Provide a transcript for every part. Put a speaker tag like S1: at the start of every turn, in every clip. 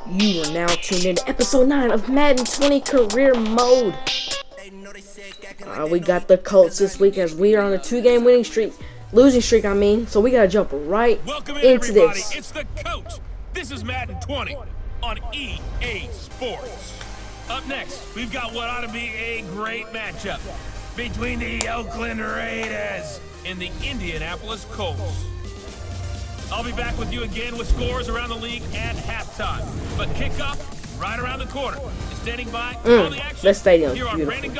S1: You are now tuned in to episode 9 of Madden 20 Career Mode. We got the Colts this week as we are on a 2-game losing streak, so we gotta jump right into this.
S2: It's the coach. This is Madden 20 on EA Sports. Up next, we've got what ought to be a great matchup between the Oakland Raiders and the Indianapolis Colts. I'll be back with you again with scores around the league at halftime. But kickoff right around the corner. Standing by all the action.
S1: That stadium is beautiful.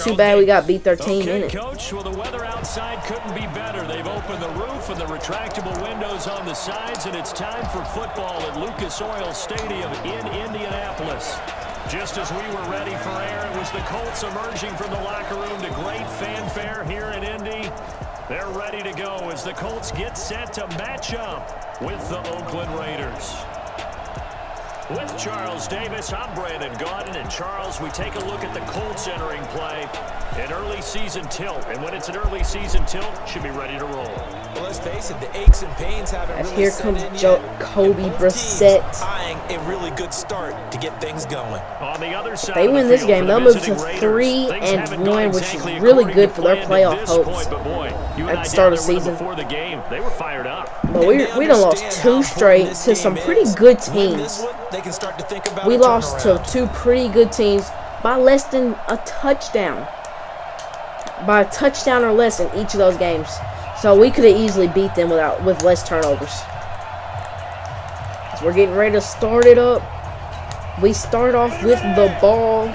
S1: Too bad we got B13 in it.
S3: Coach, well, the weather outside couldn't be better. They've opened the roof and the retractable windows on the sides, and it's time for football at Lucas Oil Stadium in Indianapolis. Just as we were ready for air, it was the Colts emerging from the locker room to great fanfare here in Indy. They're ready to go as the Colts get set to match up with the Oakland Raiders. With Charles Davis, I'm Brandon Gaudin, and Charles, we take a look at the Colts entering play. An early season tilt, and when it's an early season tilt, should be ready to roll.
S4: Well, let's face it, the aches and pains haven't really
S1: here
S4: comes
S1: Kobe Brissett.
S4: Tying a really good start to get things going.
S3: On the other side,
S1: they win this game, they'll move to 3-1, which is really good for their playoff hopes at the start of the season.
S3: Before the game, they were fired up.
S1: But we done lost 2 straight to some pretty good teams. We lost to 2 pretty good teams by less than a touchdown. By a touchdown or less in each of those games. So we could have easily beat them with less turnovers. So we're getting ready to start it up. We start off with the ball.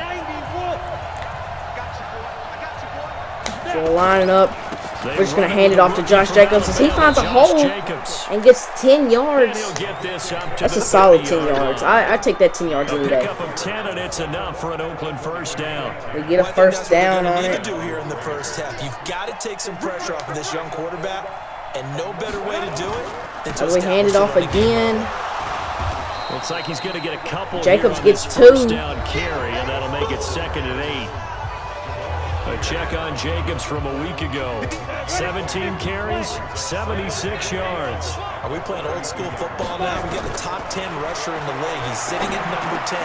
S1: So we're lining up. We're just going to hand it off to Josh Jacobs as he finds a hole and gets 10 yards. That's a solid 10 yards. I take that 10 yards any day.
S3: Pickup of 10, and it's enough for an Oakland first down.
S1: We get a first down on it.
S4: Do here in the first half. You've got to take some pressure off of this young quarterback, and no better way to do it than to
S1: hand it off again.
S3: Looks like he's going to get a couple.
S1: Jacobs gets 2.
S3: First down carry, and that'll make it 2nd and 8. A check on Jacobs from a week ago. 17 carries, 76 yards.
S4: Are we playing old school football now? We got the top 10 rusher in the league. He's sitting at number 10,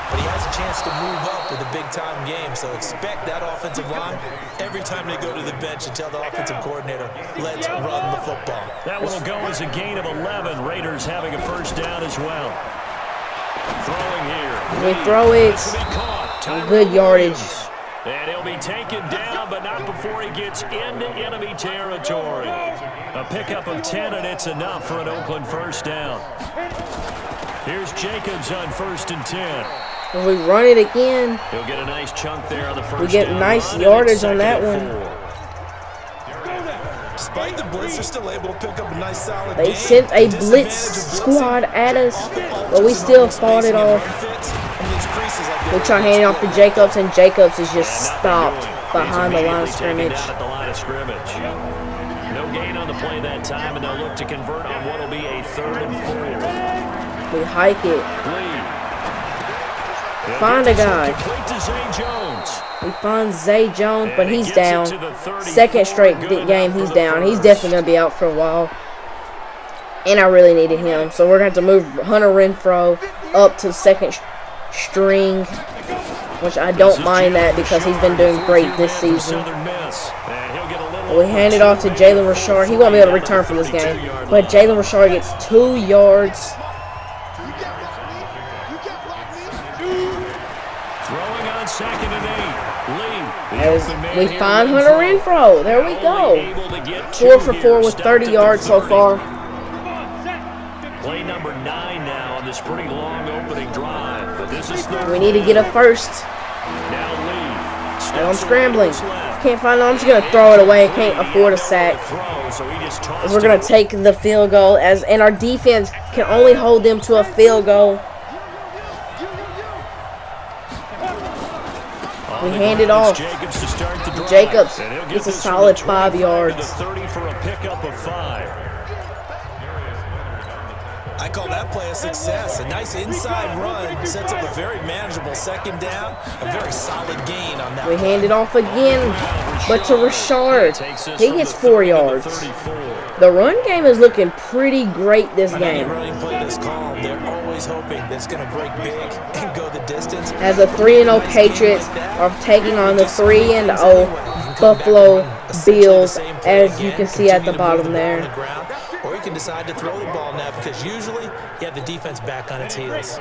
S4: but he has a chance to move up with a big-time game. So expect that offensive line every time they go to the bench and tell the offensive coordinator, let's run the football.
S3: That one will go as a gain of 11. Raiders having a first down as well. Throwing here.
S1: We throw it. Good yardage.
S3: And he'll be taken down, but not before he gets into enemy territory. A pickup of 10, and it's enough for an Oakland first down. Here's Jacobs on 1st and 10.
S1: We run it again.
S3: He'll get a nice chunk there on the first down.
S1: We get nice yardage on that one.
S4: Despite the blitz, they're still able to pick up a nice solid
S1: They sent a blitz squad at us, but we still fought it off. We try handing off to Jacobs, and Jacobs is just stopped behind the line of scrimmage.
S3: No gain on the play that time, and they'll look to convert on what will be a 3rd and 4.
S1: We hike it. Find a guy. We find Zay Jones, but he's down. 2nd straight game he's down. He's definitely going to be out for a while. And I really needed him. So we're going to have to move Hunter Renfrow up to 2nd string, which I don't mind that because he's been doing great this season. We hand it off to Jalen Richard. He won't be able to return from this game, but Jalen Richard gets 2 yards.
S3: Throwing on 2nd and 8.
S1: As we find Hunter Renfrow. There we go. 4 for 4 with 30 yards so far.
S3: Play number 9 now on this pretty long opening drive. But this is
S1: we need to get a first.
S3: Now Lee.
S1: And I'm scrambling. Can't find it. I'm just going to throw it away. Can't afford a sack. We're going to take the field goal, and our defense can only hold them to a field goal. We hand it off. Jacobs gets a solid 5 yards.
S3: 30 for a pickup of 5.
S4: I call that play a success. A nice inside run sets up a very manageable second down. A very solid gain on that.
S1: We hand it off again, but to Rashard. He gets 4 yards. The run game is looking pretty great this game.
S4: Running play this calm. They're always hoping that's going to break big and go the distance.
S1: As the 3-0 Patriots are taking on the 3-0 Buffalo Bills, as you can see at the bottom there.
S4: Or you can decide to throw the ball now because usually you have the defense back on its heels.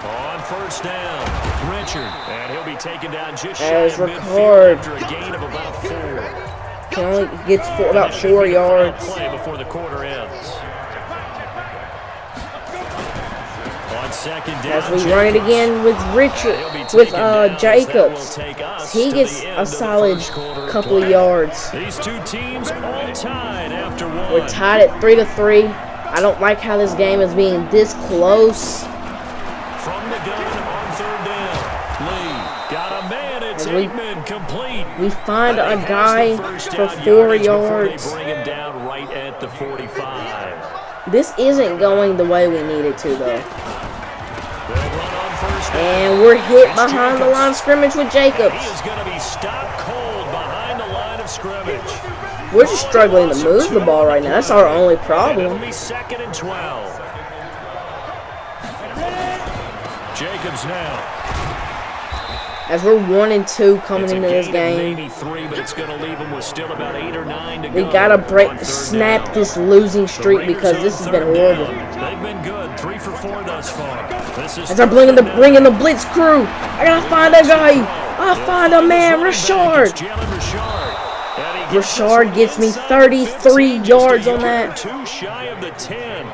S3: On first down, Richard, and he'll be taken down just shy
S1: As
S3: of midfield after a
S1: Ricard
S3: gain of about 4.
S1: he only gets about 4 yards.
S3: Play before the quarter ends. On second down,
S1: As we run it again with Jacobs, he gets a solid couple of yards.
S3: These two teams all tied after 1.
S1: We're tied at 3-3. I don't like how this game is being this close.
S3: From the gun on third down, Lee got a man. It's Aikman complete.
S1: We find a guy for 4 yards.
S3: Bring him down right at the 45.
S1: This isn't going the way we need it to, though. And we're hit behind the line of scrimmage with Jacobs.
S3: He is going to be stopped cold behind the line of scrimmage.
S1: We're just struggling to move the ball right now. That's our only problem.
S3: It'll be 2nd and 12. Jacobs now.
S1: As we're 1-2 coming into this game.
S3: Maybe 3, but it's going to leave him with still about 8 or 9 to go.
S1: We gotta snap this losing streak because this has been horrible.
S3: They've been good, 3 for 4 thus far.
S1: As I'm bringing the blitz crew, I gotta find a guy. I find a man, Rashard. Rashard gets me 33 yards on that.
S3: Too shy of the 10.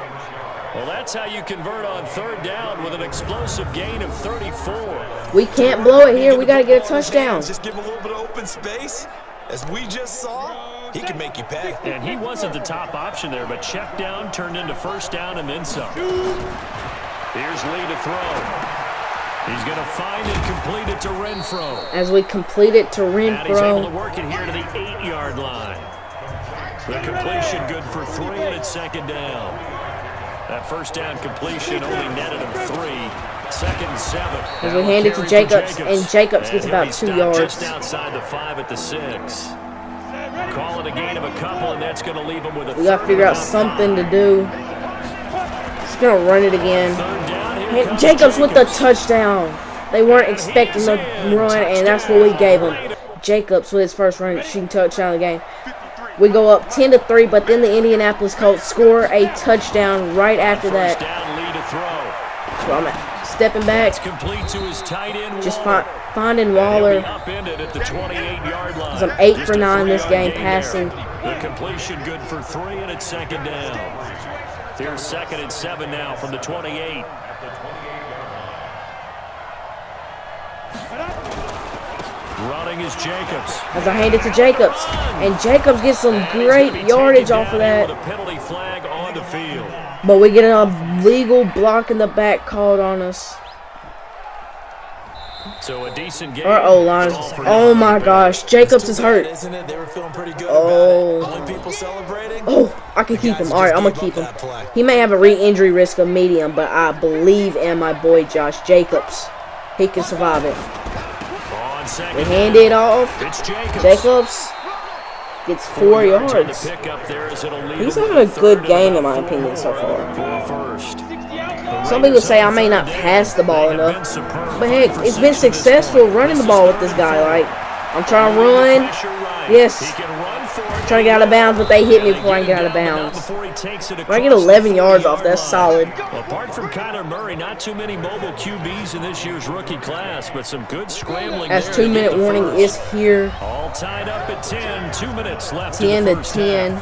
S3: Well, that's how you convert on third down with an explosive gain of 34.
S1: We can't blow it here. We got to get a touchdown.
S4: Just give him a little bit of open space. As we just saw, he can make you pay.
S3: And he wasn't the top option there, but check down turned into first down and then some. Here's Lee to throw. He's going to find and complete it to Renfro.
S1: As we complete it to Renfro.
S3: And he's able to work it here to the 8-yard line. The completion good for 3, and it's second down. That first down completion only netted him 3. 2nd and 7.
S1: As we hand it to Jacobs, and Jacobs gets about 2 yards.
S3: Just outside the 5 at the 6. Call it a gain of a couple, and that's going to leave him with a.
S1: We got to figure out something to do. He's going to run it again. And Jacobs with the touchdown. They weren't expecting the run, and that's what we gave him. Jacobs with his first shooting touchdown of the game. We go up 10-3, but then the Indianapolis Colts score a touchdown right after that. So I'm stepping back, just finding Waller. I'm 8 for 9 this game passing.
S3: The completion good for 3, and it's second down. Here's 2nd and 7 now from the 28. Running is Jacobs.
S1: As I hand it to Jacobs, and Jacobs gets some great yardage off of that.
S3: With a penalty flag on the field.
S1: But we get an illegal block in the back called on us.
S3: So a decent game.
S1: Our O-line. Oh my gosh, Jacobs is hurt.
S4: They were feeling pretty good
S1: Oh.
S4: about it. People celebrating.
S1: Oh, I can keep him. All right, I'm gonna keep him. He may have a re-injury risk of medium, but I believe in my boy Josh Jacobs. He can survive it. We hand it off. Jacobs gets 4 yards. He's having a good game in my opinion so far. Some people say I may not pass the ball enough, but heck, it's been successful running the ball with this guy. Like, I'm trying to run. Yes. Trying to get out of bounds, but they hit me before I can get out of bounds. If I get 11 yards off, that's solid.
S3: Apart from Kyler Murray, not too many mobile QBs in this year's rookie class, but some good scrambling.
S1: As 2-minute warning is here.
S3: All tied up at 10. 2 minutes left.
S1: 10-10.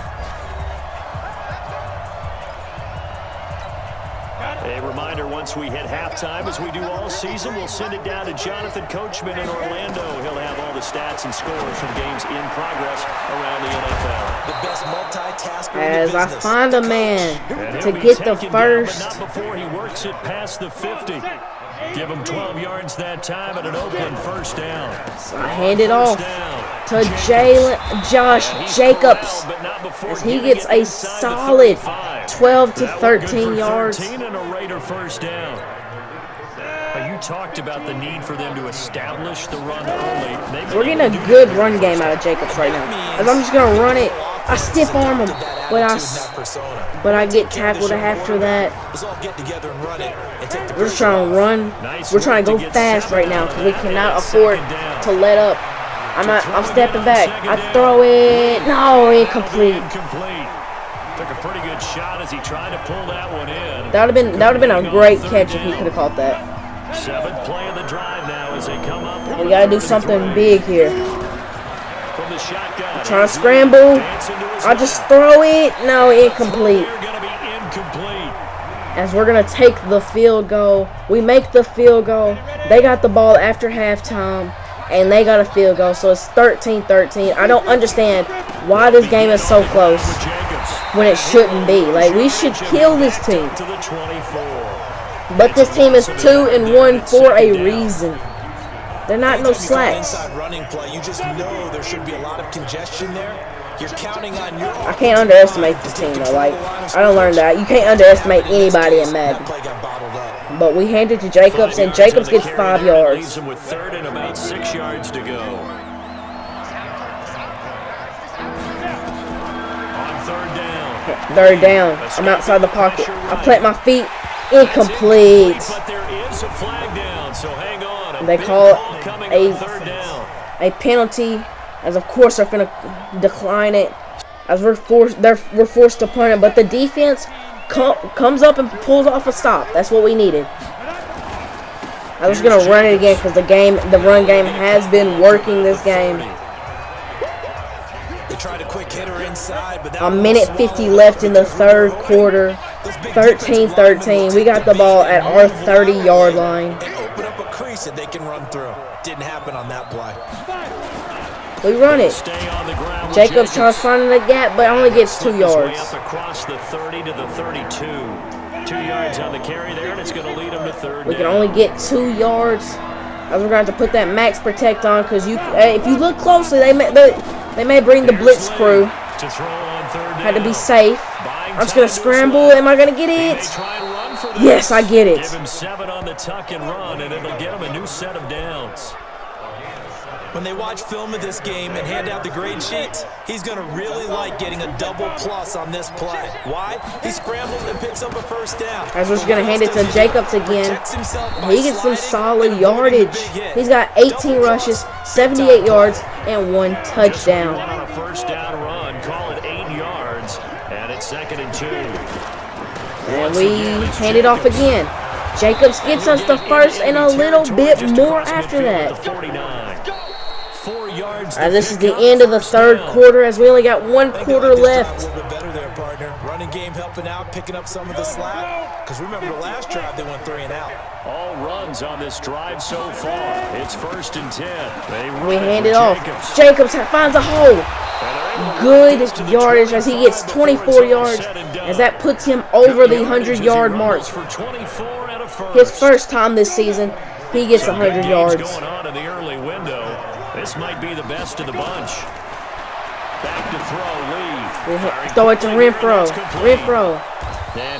S3: A reminder, once we hit halftime, as we do all season, we'll send it down to Jonathan Coachman in Orlando. He'll have all the stats and scores from games in progress around the NFL.
S4: The best multitasker
S1: As I find a man to get the first.
S3: Not before he works it past the 50. Give him 12 yards that time at an open first down.
S1: So I hand it off.
S3: Down.
S1: to Josh Jacobs as he gets a solid 12 to 13 yards.
S3: And a Raider first down. You talked about the need for them to establish the run early.
S1: We're getting a good run game out of Jacobs right now. As I'm just gonna run it, I stiff arm him, but I get tackled after that. We're just trying to run. We're trying to go fast right now because we cannot afford to let up. I'm stepping back. I throw it. No, incomplete.
S3: Took a pretty good shot as he tried to pull that one in.
S1: That would have been a great catch if he could have caught that.
S3: 7th play of the drive now as they come up.
S1: We gotta do something big here.
S3: From the shotgun.
S1: Trying to scramble. I just throw it. No, incomplete. As we're gonna take the field goal. We make the field goal. They got the ball after halftime, and they got a field goal. So it's 13-13. I don't understand why this game is so close when it shouldn't be. Like, we should kill this team. But this team is 2-1 for a reason. They're not no slacks.
S4: You just know there should be a lot of congestion there. You're counting on your
S1: I can't underestimate this team though. Like, I don't learn that. You can't underestimate anybody in Madden. But we hand it to Jacobs, and Jacobs gets 5 yards.
S3: With 3rd and about 6 yards to go. On 3rd down.
S1: 3rd down. I'm outside the pocket. I plant my feet. Incomplete.
S3: But there is a flag down, so hang on.
S1: They call a penalty, as of course they're gonna decline it, as we're forced to punt it. But the defense comes up and pulls off a stop. That's what we needed. I was gonna run it again because the run game has been working this game. A minute 50 left in the 3rd quarter. 13-13. We got the ball at our 30-yard line.
S4: And open up a crease that they can run through. Didn't happen on that play.
S1: We run it. Jacobs tries to find the gap, but only gets 2 yards.
S3: Across the 30 to the 32. 2 yards on the carry there, and it's going to lead them to 3rd.
S1: We can only get 2 yards. As we're going to have to put that max protect on, because if you look closely, they may bring the blitz crew. Had to be safe. I'm just going to scramble. Am I going to get it? Yes, I get it.
S3: Give him 7 on the tuck and run, and it'll get him a new set of downs.
S4: When they watch film of this game and hand out the grade sheets, he's going to really like getting a double plus on this play. Why? He scrambles and picks up a 1st down.
S1: As we're just going to hand it to Jacobs again. He gets some solid yardage. He's got 18 rushes, 78 yards, and 1 touchdown.
S3: On a 1st down run, call it 8 yards, and it's 2nd and 2.
S1: And we hand it off again. Jacobs gets us the first and a little bit more after that.
S3: 4 yards.
S1: This is the end of the 3rd quarter, as we only got 1 quarter left.
S4: A little bit better there, partner. Running game helping out, picking up some of the slack. Because remember the last drive, they went 3 and out.
S3: All runs on this drive so far. It's 1st and 10.
S1: We hand it off. Jacobs finds a hole. Good yardage as he gets 24 yards, as that puts him over the 100-yard mark. His first time this season, he gets 100 yards.
S3: Going on in the early window. This might be the best of the bunch. Back to throw, Lee.
S1: Throw it to Renfro. Renfro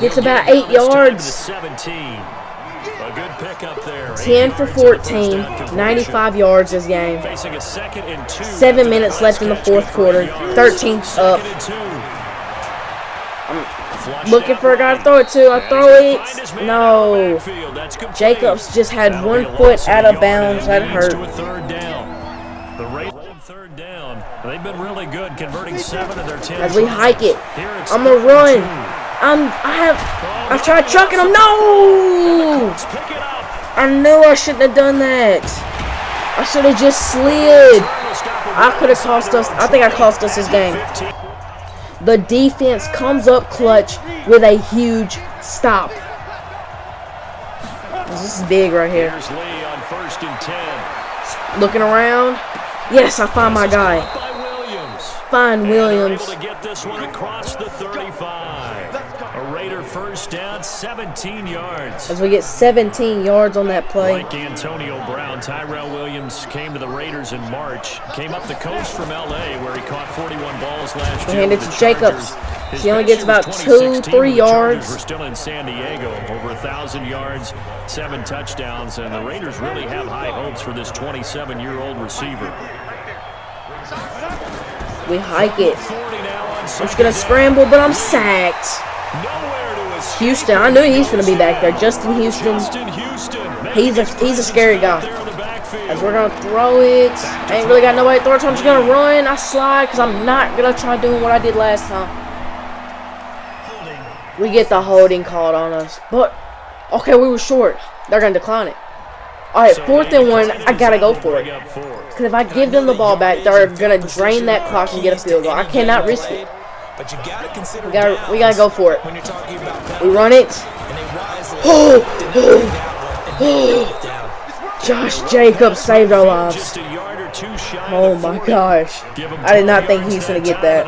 S1: gets about 8 yards.
S3: 17. A good pickup there.
S1: 10 for 14, 95 yards this game.
S3: Facing a 2nd and 2.
S1: 7 minutes left in the 4th quarter. 13th up. I'm looking for a guy to throw it to. I throw it. No. Jacobs just had 1 foot out of bounds. That hurt.
S3: The rate on 3rd down. They've been really good, converting 7 of their 10.
S1: As we hike it, I'm gonna run. I've tried chucking him. No! I knew I shouldn't have done that. I should have just slid. I could have cost us. I think I cost us this game. The defense comes up clutch with a huge stop. This is big right here.
S3: Here's Lee on 1st and 10.
S1: Looking around. Yes, I find my guy. Find Williams.
S3: Able to get this one across the 35. A Raider first down, 17 yards.
S1: As we get 17 yards on that play.
S3: Like Antonio Brown, Tyrell Williams came to the Raiders in March. Came up the coast from L.A. where he caught 41 balls last year.
S1: And it's Jacobs. He only gets about 2-3 yards.
S3: We're still in San Diego, over 1,000 yards, 7 touchdowns, and the Raiders really have high hopes for this 27-year-old receiver.
S1: We hike it. I'm just gonna scramble, but I'm sacked. Houston, I knew he's gonna be back there. Justin Houston. He's a scary guy. As we're gonna throw it, I ain't really got nobody to throw it, so I'm just gonna run. I slide because I'm not gonna try doing what I did last time. We get the holding called on us, but okay, we were short. They're gonna decline it. All right, 4th and 1. I gotta go for it. Because if I give them the ball back, they're gonna drain that clock and get a field goal. I cannot risk it. We gotta go for it. We run it. Josh Jacobs saved our lives. Oh my gosh! I did not think he was gonna get that.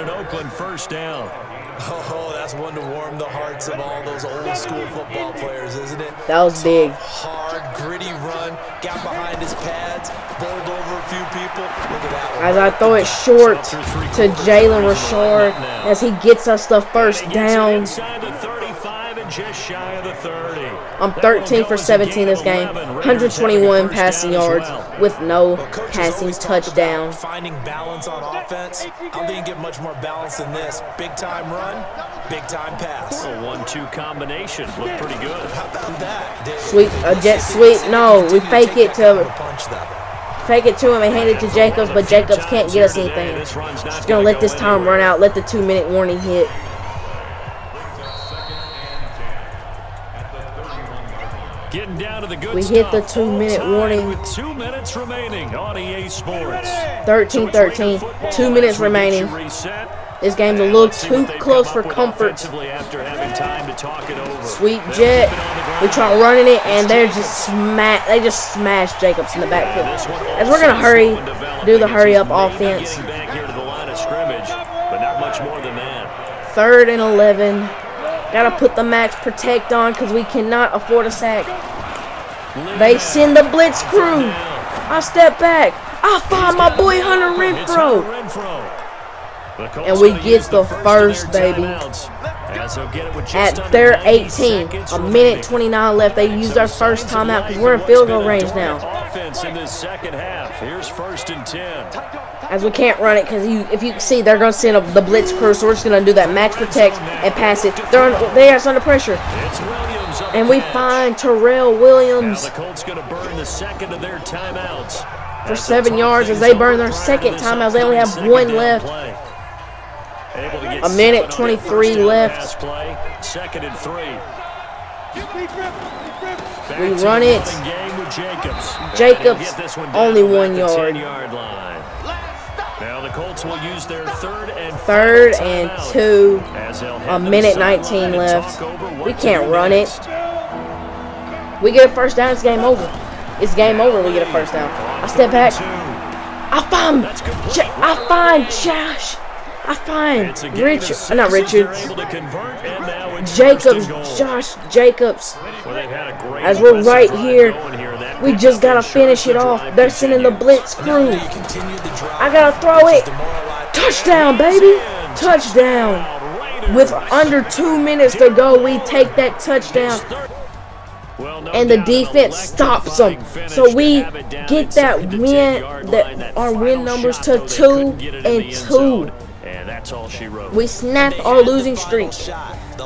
S4: Oh, that's one to warm the hearts of all those old school football players, isn't it?
S1: That was big.
S4: Hard, gritty run, got behind his pads, bowled over a few people. Look at that one.
S1: As I throw it short to Jalen Richard as he gets us the first down.
S3: Just shy of the 30.
S1: I'm 13 for 17 this game. 121 passing yards with no passing touchdown.
S4: Finding balance on offense. I don't think you get much more balance than this. Big time run, big time pass.
S3: A 1-2 combination. Looked pretty good.
S4: How about that?
S1: Sweep, a jet sweep. No, we fake it to him and hand it to Jacobs, but Jacobs can't get us anything. Just gonna let this time run out. Let the 2-minute warning hit.
S3: Getting down to the good
S1: we hit the 2-minute warning.
S3: With 2 minutes remaining on EA Sports.
S1: 13-13. 2 minutes remaining. This game's a little too close for comfort. Sweet jet. We try running it, and they just smash Jacobs in the backfield. As we're gonna hurry, do the hurry up offense. 3rd and 11. Gotta put the max protect on because we cannot afford a sack. They send the blitz crew. I step back. I find my boy Hunter Renfro. And we get the first, baby. At their 18. A minute 29 left. They used our first timeout because we're in field goal range now.
S3: Offense in this second half. Here's 1st and 10.
S1: As we can't run it because if you can see, they're going to send the blitz crew, so we're just going to do that max protect and pass it. They are under pressure. And we find Terrell Williams
S3: the Colts going to burn the second of their timeouts.
S1: For 7 yards as they burn their second timeout. They only have 1 left. A minute 23 left.
S3: 2nd and 3.
S1: We run it. Jacobs only 1 yard.
S3: Now the Colts will use their
S1: 3rd and 2. A minute 19 left. We can't run it. We get a first down. It's game over. It's game over. We get a first down. I step back. I find Josh. I find Richard. Not Richard. Jacobs. Josh Jacobs. As we're right here. We just gotta finish it off. They're sending the blitz crew. I gotta throw it. Touchdown, baby. Touchdown. With under 2 minutes to go, we take that touchdown. And the defense stops them. So we get that win, our win numbers to 2-2. We snap our losing streak.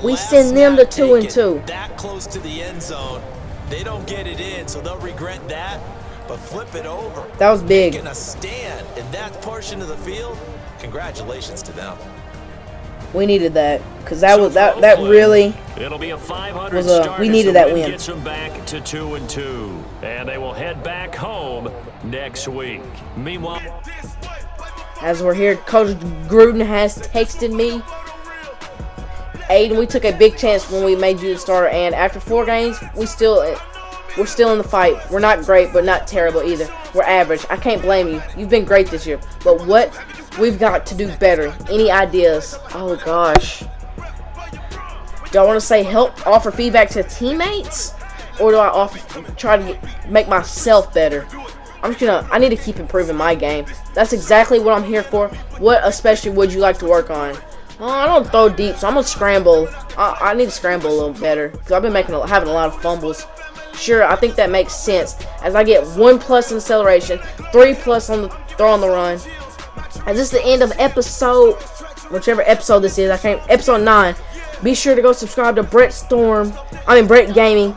S1: We send them to 2-2.
S4: That close to the end zone. They don't get it in, so they'll regret that. But flip it over.
S1: That was big.
S4: Making a stand in that portion of the field. Congratulations to them.
S1: We needed that because that really
S3: It'll be a 500
S1: was we needed that win.
S3: Gets them back to 2-2, and they will head back home next week. Meanwhile,
S1: as we're here, Coach Gruden has texted me. Aiden, we took a big chance when we made you the starter, and after 4 games, we're still in the fight. We're not great, but not terrible either. We're average. I can't blame you. You've been great this year, but what we've got to do better. Any ideas? Oh gosh. Do I want to say offer feedback to teammates? Or do I try to make myself better? I need to keep improving my game. That's exactly what I'm here for. What especially would you like to work on? I don't throw deep, so I'm going to scramble. I need to scramble a little better, because I've been having a lot of fumbles. Sure, I think that makes sense. As I get 1+ in acceleration, 3+ on the throw on the run. And this is the end of episode, whichever episode this is. Episode 9. Be sure to go subscribe to Brett Gaming.